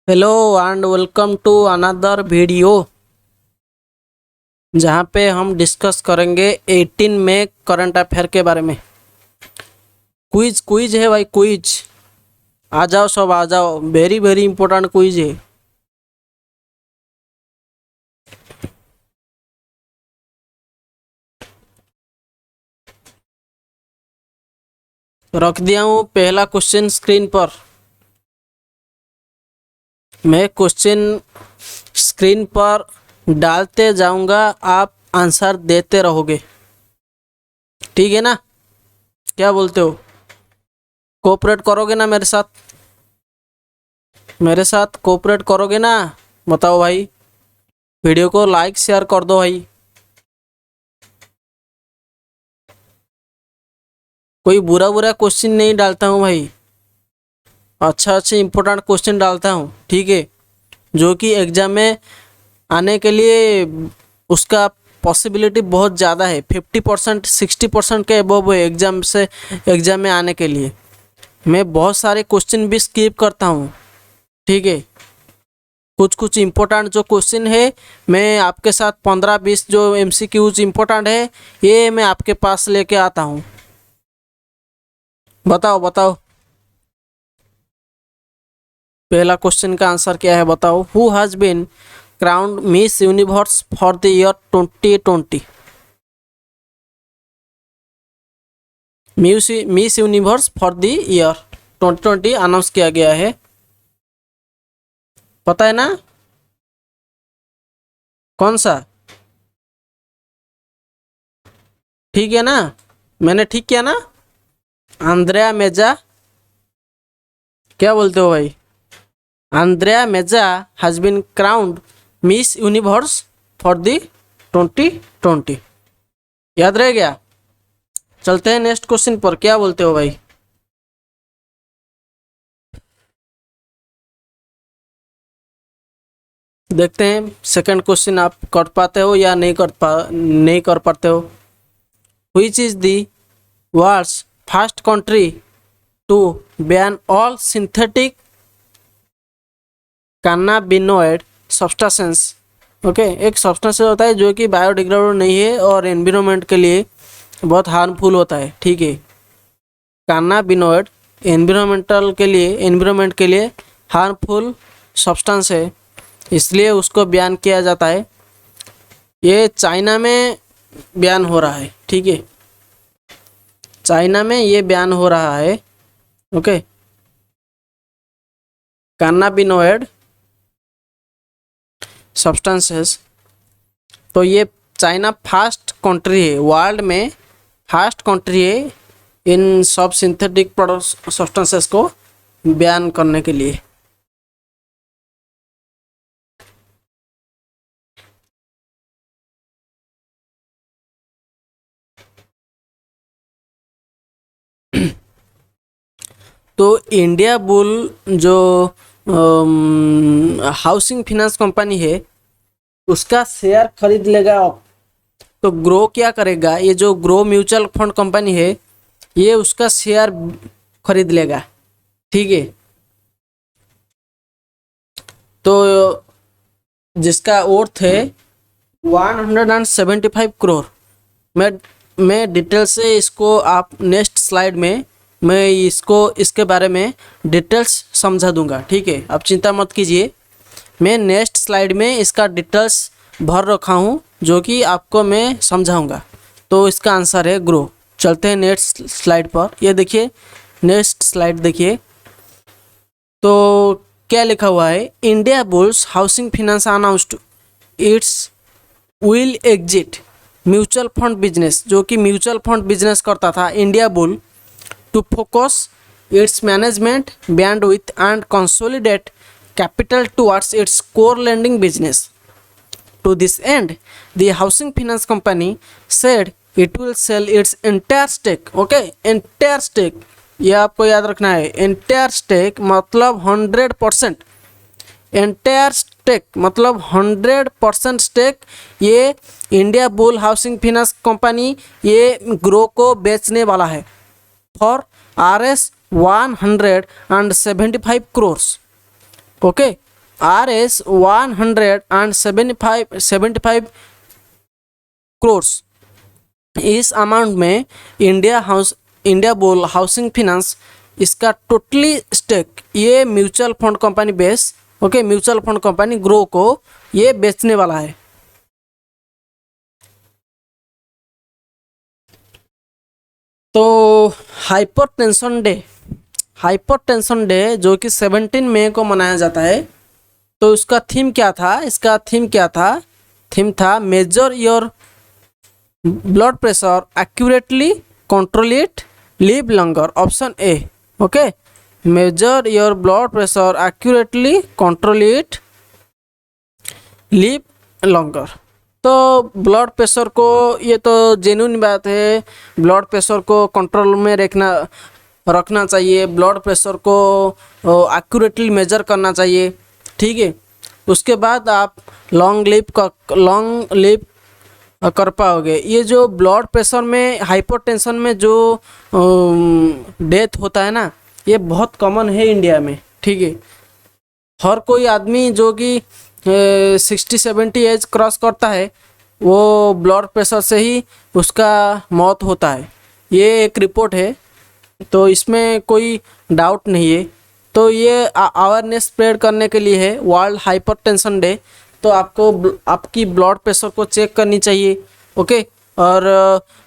Hello and welcome to another video जहाँ पे हम डिस्कस करेंगे 18 में करंट अफेयर के बारे में। क्विज क्विज है भाई, क्विज। आ जाओ सब आ जाओ, वेरी वेरी इंपॉर्टेंट क्विज है। रख दिया हूँ पहला क्वेश्चन स्क्रीन पर। मैं क्वेश्चन स्क्रीन पर डालते जाऊंगा, आप आंसर देते रहोगे, ठीक है ना? क्या बोलते हो? कोऑपरेट करोगे ना मेरे साथ? मेरे साथ कोऑपरेट करोगे ना? बताओ भाई, वीडियो को लाइक शेयर कर दो भाई। कोई बुरा बुरा क्वेश्चन नहीं डालता हूँ भाई, अच्छा अच्छा इंपॉर्टेंट क्वेश्चन डालता हूँ, ठीक है? जो कि एग्ज़ाम में आने के लिए उसका पॉसिबिलिटी बहुत ज़्यादा है, 50% 60% के अबव है एग्ज़ाम में आने के लिए। मैं बहुत सारे क्वेश्चन भी स्किप करता हूँ, ठीक है? कुछ कुछ इम्पोर्टेंट जो क्वेश्चन है मैं आपके साथ 15-20 जो MCQs इम्पोर्टेंट है ये मैं आपके पास लेके आता हूँ। बताओ बताओ, पहला क्वेश्चन का आंसर क्या है बताओ। Who has been crowned Miss Universe for the year 2020? Miss Universe for the year 2020 announce किया गया है, पता है ना? कौन सा? ठीक है ना? मैंने ठीक किया ना? Andrea Meza. क्या बोलते हो भाई? Andrea Meza has been crowned Miss Universe for the 2020। याद रह गया? चलते हैं नेक्स्ट क्वेश्चन पर, क्या बोलते हो भाई? देखते हैं सेकंड क्वेश्चन आप कर पाते हो या नहीं कर पाते हो। Which is the world's first country to ban all synthetic cannabinoid substances? Okay, एक सब्सटेंस होता है जो कि बायोडिग्रेडेबल नहीं है और एनवायरनमेंट के लिए बहुत हार्मफुल होता है, ठीक है? कैनाबिनॉइड एनवायरनमेंट के लिए हार्मफुल सब्सटेंस है, इसलिए उसको बैन किया जाता है। ये चाइना में बैन हो रहा है, ठीक है? चाइना में ये बैन हो रहा है, ओके? Cannabinoid substances. तो ये चाइना फर्स्ट कंट्री है, वर्ल्ड में फर्स्ट कंट्री है इन सब सिंथेटिक प्रोडक्ट सब्सटेंसेस को बैन करने के लिए। तो इंडिया बुल जो हाउसिंग फिनेंस कंपनी है उसका शेयर खरीद लेगा, तो ग्रो क्या करेगा? ये जो ग्रो म्यूचुअल फंड कंपनी है ये उसका शेयर खरीद लेगा, ठीक है? तो जिसका वर्थ है 175 करोड़। मैं डिटेल से इसको आप नेक्स्ट स्लाइड में मैं इसके बारे में डिटेल्स समझा दूंगा, ठीक है? आप चिंता मत कीजिए, मैं नेक्स्ट स्लाइड में इसका डिटेल्स भर रखा हूँ जो कि आपको मैं समझाऊंगा। तो इसका आंसर है ग्रो। चलते हैं नेक्स्ट स्लाइड पर। ये देखिए, नेक्स्ट स्लाइड देखिए, तो क्या लिखा हुआ है? India Bulls housing finance announced its will exit mutual fund business. जो कि म्यूचुअल फंड बिजनेस करता था India Bull, to focus its management bandwidth and consolidate capital towards its core lending business. To this end, the housing finance company said it will sell its entire stake. Okay, entire stake, ये आपको याद रखना है। entire stake मतलब 100%, entire stake मतलब 100% stake ये India bull housing finance company ये grow को बेचने वाला है for Rs 175 crore. Okay, Rs 175 crores। इस अमाउंट में इंडिया बोल हाउसिंग फिनांस इसका टोटली स्टेक ये mutual fund company base okay mutual fund company grow को ये बेचने वाला है। तो हाइपरटेंशन डे जो कि 17 मई को मनाया जाता है। तो इसका थीम क्या था? थीम था major your blood pressure accurately, control it, live longer. Option A. Okay, major your blood pressure accurately, control it, live longer. तो ब्लड प्रेशर को ये तो जेन्युइन बात है, ब्लड प्रेशर को कंट्रोल में रखना चाहिए, ब्लड प्रेशर को एक्यूरेटली मेजर करना चाहिए, ठीक है। उसके बाद आप लॉन्ग लिव कर पाओगे। ये जो ब्लड प्रेशर में हाइपरटेंशन में जो डेथ होता है ना, ये बहुत कॉमन है इंडिया में, ठीक है। हर कोई आदमी जो कि 60-70 एज क्रॉस करता है वो ब्लड प्रेशर से ही उसका मौत होता है। ये एक रिपोर्ट है, तो इसमें कोई डाउट नहीं है। तो ये अवेयरनेस स्प्रेड करने के लिए है वर्ल्ड हाइपरटेंशन डे। तो आपको आपकी ब्लड प्रेशर को चेक करनी चाहिए, ओके। और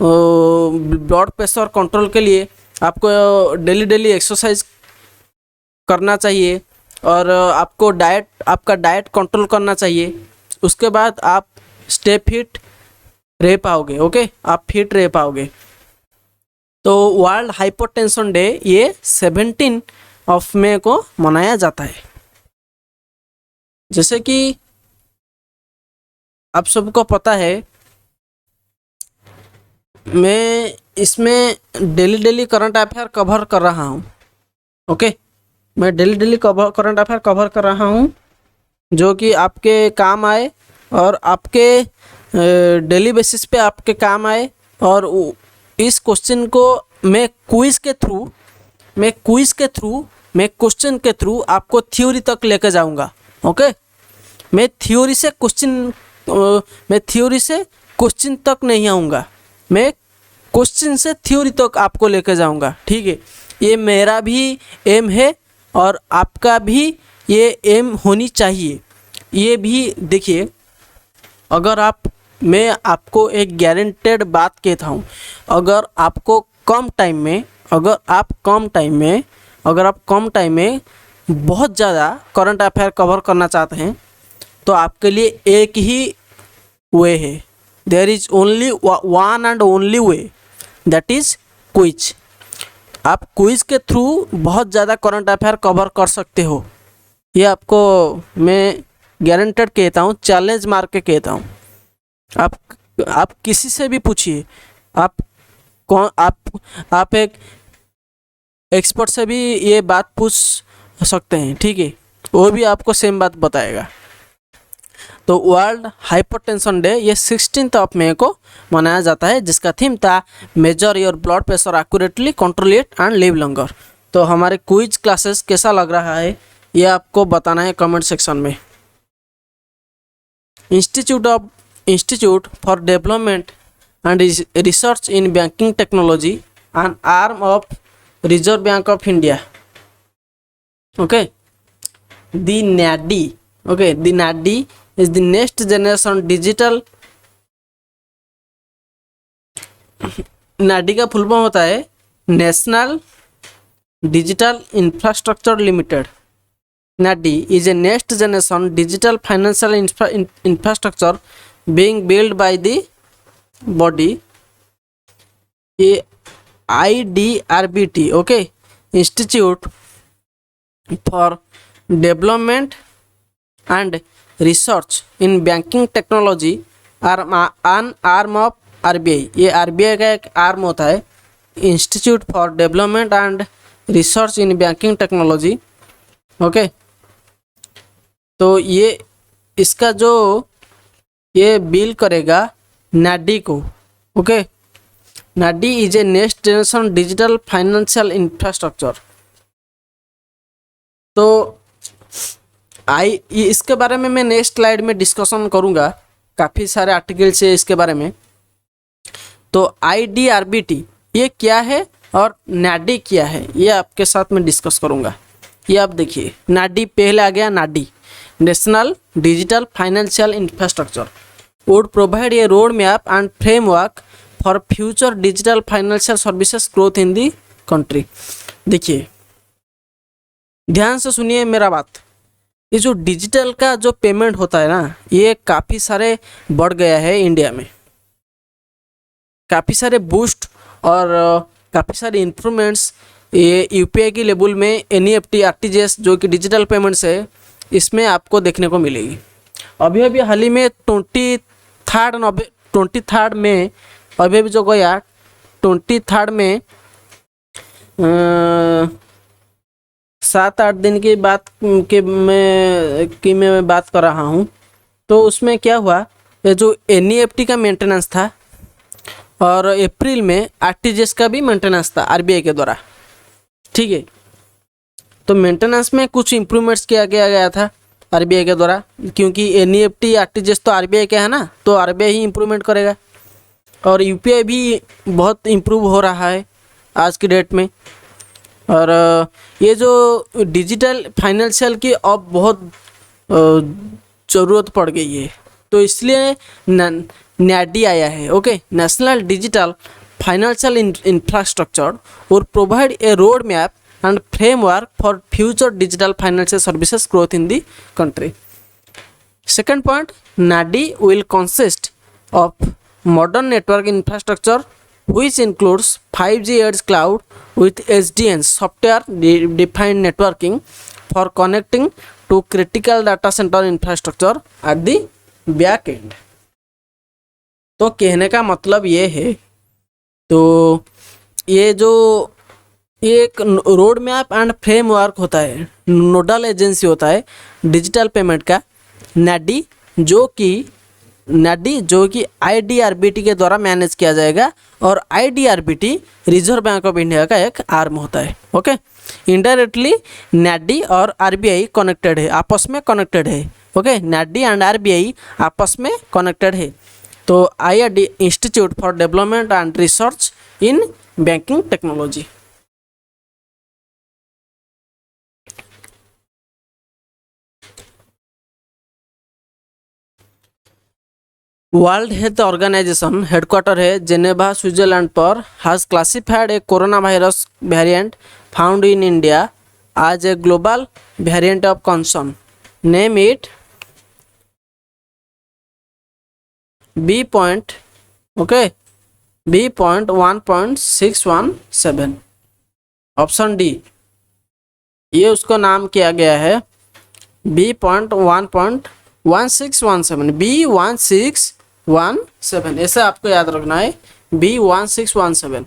ब्लड प्रेशर कंट्रोल के लिए आपको डेली एक्सरसाइज करना चाहिए और आपका डाइट कंट्रोल करना चाहिए। उसके बाद आप स्टे फिट रह पाओगे, ओके, आप फिट रह पाओगे। तो वर्ल्ड हाइपरटेंशन डे ये 17 मई को मनाया जाता है। जैसे कि आप सबको पता है, मैं इसमें डेली करंट अफेयर कवर कर रहा हूँ, ओके। मैं डेली करंट अफेयर कवर कर रहा हूँ जो कि आपके काम आए और आपके डेली बेसिस पे आपके काम आए। और इस क्वेश्चन को मैं क्वेश्चन के थ्रू आपको थ्योरी तक लेकर जाऊंगा, ओके। मैं थ्योरी से क्वेश्चन तक नहीं आऊँगा, मैं क्वेश्चन से थ्योरी तक आपको लेकर जाऊंगा, ठीक है। ये मेरा भी एम है और आपका भी ये एम होनी चाहिए। ये भी देखिए, अगर मैं आपको एक गारंटेड बात कहता हूँ, अगर आप कम टाइम में बहुत ज़्यादा करंट अफेयर कवर करना चाहते हैं तो आपके लिए एक ही वे है, there is only one and only way, that is quiz. आप क्विज के थ्रू बहुत ज़्यादा करंट अफेयर कवर कर सकते हो। ये आपको मैं गारंटेड कहता हूँ, चैलेंज मार के कहता हूँ। आप किसी से भी पूछिए, आप एक एक्सपर्ट से भी ये बात पूछ सकते हैं, ठीक है, वो भी आपको सेम बात बताएगा। तो वर्ल्ड हाइपरटेंशन डे ये 16 मई को मनाया जाता है, जिसका थीम था major your blood pressure accurately, control it and live longer. तो हमारे क्विज क्लासेस कैसा लग रहा है ये आपको बताना है कमेंट सेक्शन में। Institute for development and research in banking technology N arm of reserve bank of India, okay, the NADI, okay, the NADI is the next generation digital। NADI का फुल फॉर्म होता है national digital infrastructure limited. NADI is a next generation digital financial infrastructure being built by the body IDRBT, okay, Institute for Development and Research in Banking Technology an arm of RBI। ये RBI का एक arm होता है, institute for development and research in banking technology, okay. तो ये इसका जो ये बिल करेगा NADI को, okay. NADI is A next generation digital financial infrastructure. तो इसके बारे में मैं नेक्स्ट स्लाइड में डिस्कशन करूँगा, काफ़ी सारे आर्टिकल्स है इसके बारे में। तो IDRBT ये क्या है और नाडी क्या है, ये आपके साथ में डिस्कस करूँगा। ये आप देखिए, नाडी पहले आ गया, नाडी national digital financial infrastructure would provide a road map and framework for future digital financial services growth in the country. देखिए ध्यान से सुनिए मेरा बात, ये जो डिजिटल का जो पेमेंट होता है ना, ये काफ़ी सारे बढ़ गया है इंडिया में, काफ़ी सारे बूस्ट और काफ़ी सारे इम्प्रूवमेंट्स ये UPI की लेवल में NEFT RTGS जो कि डिजिटल पेमेंट्स है, इसमें आपको देखने को मिलेगी। अभी अभी हाल ही में 23 में अभी अभी जो गया 23 में 7-8 दिन की बात मैं बात कर रहा हूँ। तो उसमें क्या हुआ, ये जो NEFT का मेंटेनेंस था और अप्रैल में RTGS का भी मेंटेनेंस था RBI के द्वारा, ठीक है। तो मेंटेनेंस में कुछ इम्प्रूवमेंट्स किया गया था RBI के द्वारा, क्योंकि NEFT RTGS तो RBI का है ना, तो RBI ही इम्प्रूवमेंट करेगा। और UPI भी बहुत इम्प्रूव हो रहा है आज की डेट में। और ये जो डिजिटल फाइनेंशियल की अब बहुत ज़रूरत पड़ गई है, तो इसलिए NADI आया है। Okay, national digital financial infrastructure और provide a road map and framework for future digital financial services growth in the country. Second point, NADI will consist of modern network infrastructure which includes 5G edge cloud with SDN software defined networking for connecting to critical data center infrastructure at the back end. तो कहने का मतलब ये है, तो ये जो एक रोड मैप एंड फ्रेमवर्क होता है, नोडल एजेंसी होता है डिजिटल पेमेंट का, NADI, जो कि IDRBT के द्वारा मैनेज किया जाएगा। और IDRBT reserve bank of India का एक आर्म होता है। ओके, इनडायरेक्टली NADI और RBI कनेक्टेड है, आपस में कनेक्टेड है। ओके, NADI एंड RBI आपस में कनेक्टेड है। तो IID institute for development and research in banking technology. World health organization headquarter है जेनेवा स्विट्जरलैंड पर, has classified a corona virus variant found in India as a global variant of concern. Name it B.1.617। Option D, ये उसको नाम किया गया है B.1.1617, B.1617, ऐसे आपको याद रखना है, B.1617।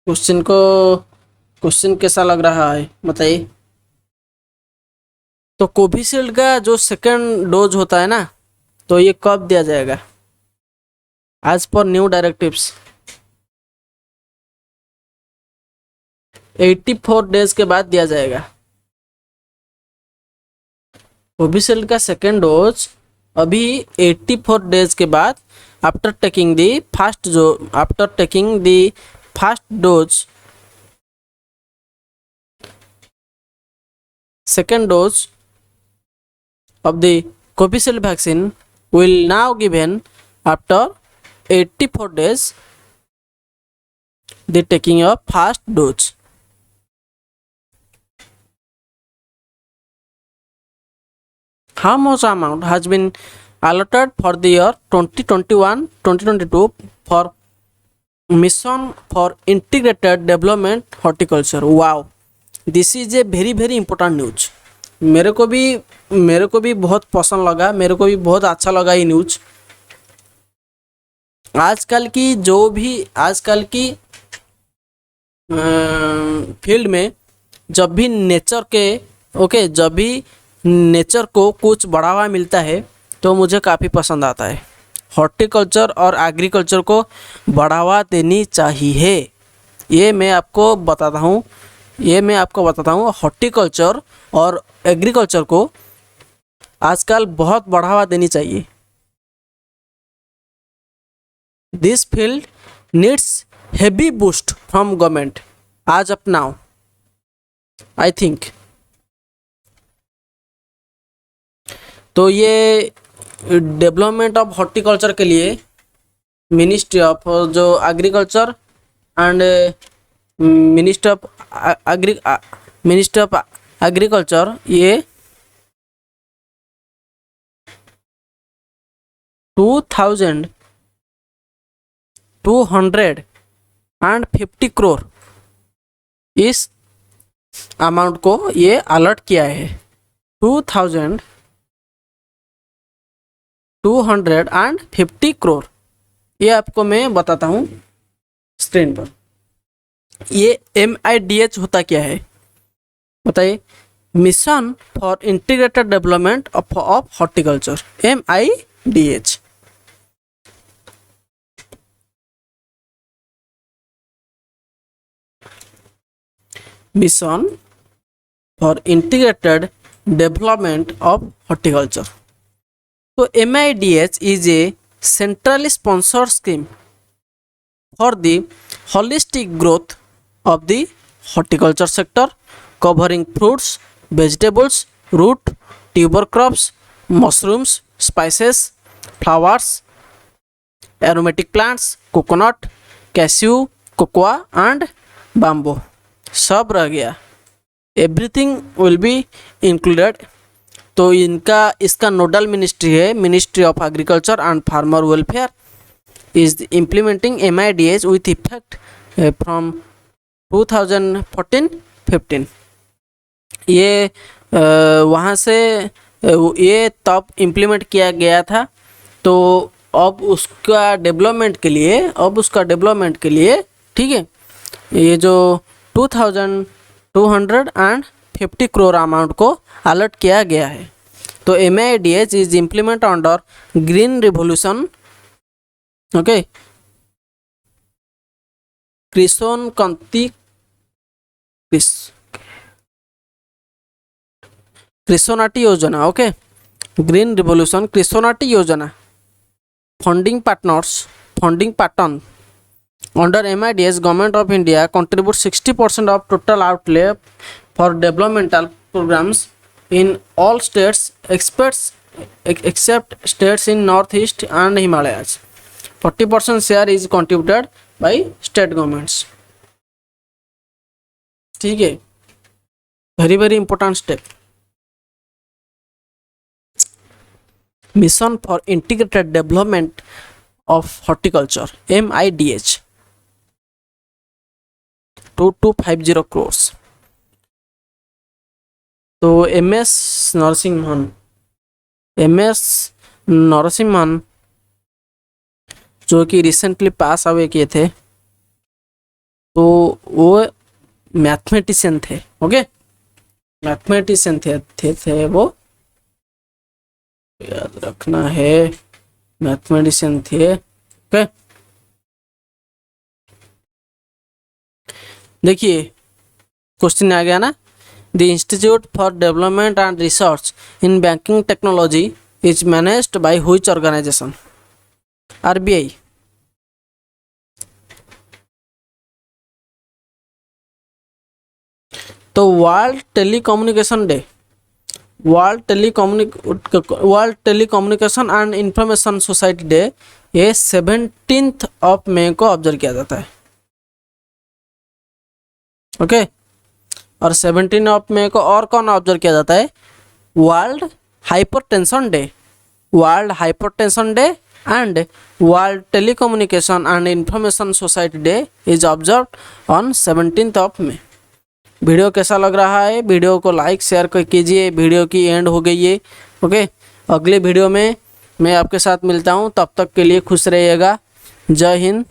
क्वेश्चन कैसा लग रहा है बताइए। तो कोविशील्ड का जो सेकंड डोज होता है ना, तो ये कब दिया जाएगा? As per new directives 84 days के बाद दिया जाएगा। कोविशील्ड का सेकेंड डोज अभी 84 डेज के बाद after taking the first dose, second dose of the Covishield vaccine will now given after 84 days the taking of first dose. How much amount has been allotted for the year 2021-2022 for mission for integrated development horticulture? Wow, this is a very very important news. मेरे को भी बहुत पसंद लगा, मेरे को भी बहुत अच्छा लगा ये न्यूज। आजकल की फील्ड में जब भी नेचर को कुछ बढ़ावा मिलता है तो मुझे काफ़ी पसंद आता है। हॉर्टिकल्चर और एग्रीकल्चर को बढ़ावा देनी चाहिए, ये मैं आपको बताता हूँ हॉर्टिकल्चर और एग्रीकल्चर को आजकल बहुत बढ़ावा देनी चाहिए। This field needs heavy boost from government आज अप नाउ आई थिंक। तो ये डेवलपमेंट ऑफ हॉर्टिकल्चर के लिए मिनिस्ट्री ऑफ जो agriculture and ministry of agriculture ये 2250 करोड़ इस अमाउंट को ये अलर्ट किया है। 2250 करोड़ ये आपको मैं बताता हूँ स्क्रीन पर। ये MIDH होता क्या है बताइए? Mission for integrated development of horticulture, MIDH। Mission for integrated development of horticulture. तो MIDH is a centrally sponsored scheme for the holistic growth of the horticulture sector, covering fruits, vegetables, root, tuber crops, mushrooms, spices, flowers, aromatic plants, coconut, cashew, cocoa and bamboo। सब रह गया, everything will be included. तो इसका nodal ministry है ministry of agriculture and farmer welfare is implementing MIDH with effect from 2014-15। ये वहाँ से ये तब इम्प्लीमेंट किया गया था। तो अब उसका डेवलपमेंट के लिए ठीक है, ये जो 2250 करोड़ अमाउंट को अलर्ट किया गया है। तो MIDH is implement under green revolution, okay, Krishonnati योजना, ओके, ग्रीन रिवोल्यूशन क्रिसोनाटी योजना funding pattern under MIDH government of India contributes 60% of total outlay for developmental programs in all states except states in northeast and Himalayas। 40% share is contributed by state governments। ठीक है, very important step। Mission for Integrated Development of Horticulture, MIDH 2250 crores। तो MS Narasimhan जो कि recently pass आवे किए थे, तो वो मैथमेटिशियन थे, ओके, मैथमेटिशियन थे वो, याद रखना है, मैथमेटिशियन थे, ओके। देखिए क्वेश्चन आ गया ना, the institute for development and research in banking technology is managed by which organization? RBI। तो world telecommunication and information society day ये 17 मई को ऑब्जर्व किया जाता है, ओके। और 17 मई को और कौन ऑब्जर्व किया जाता है? World hypertension day and world telecommunication and information society day is observe on 17 मई। वीडियो कैसा लग रहा है? वीडियो को लाइक शेयर कीजिए। वीडियो की एंड हो गई है, ओके। अगले वीडियो में मैं आपके साथ मिलता हूँ, तब तक के लिए खुश रहिएगा। जय हिंद।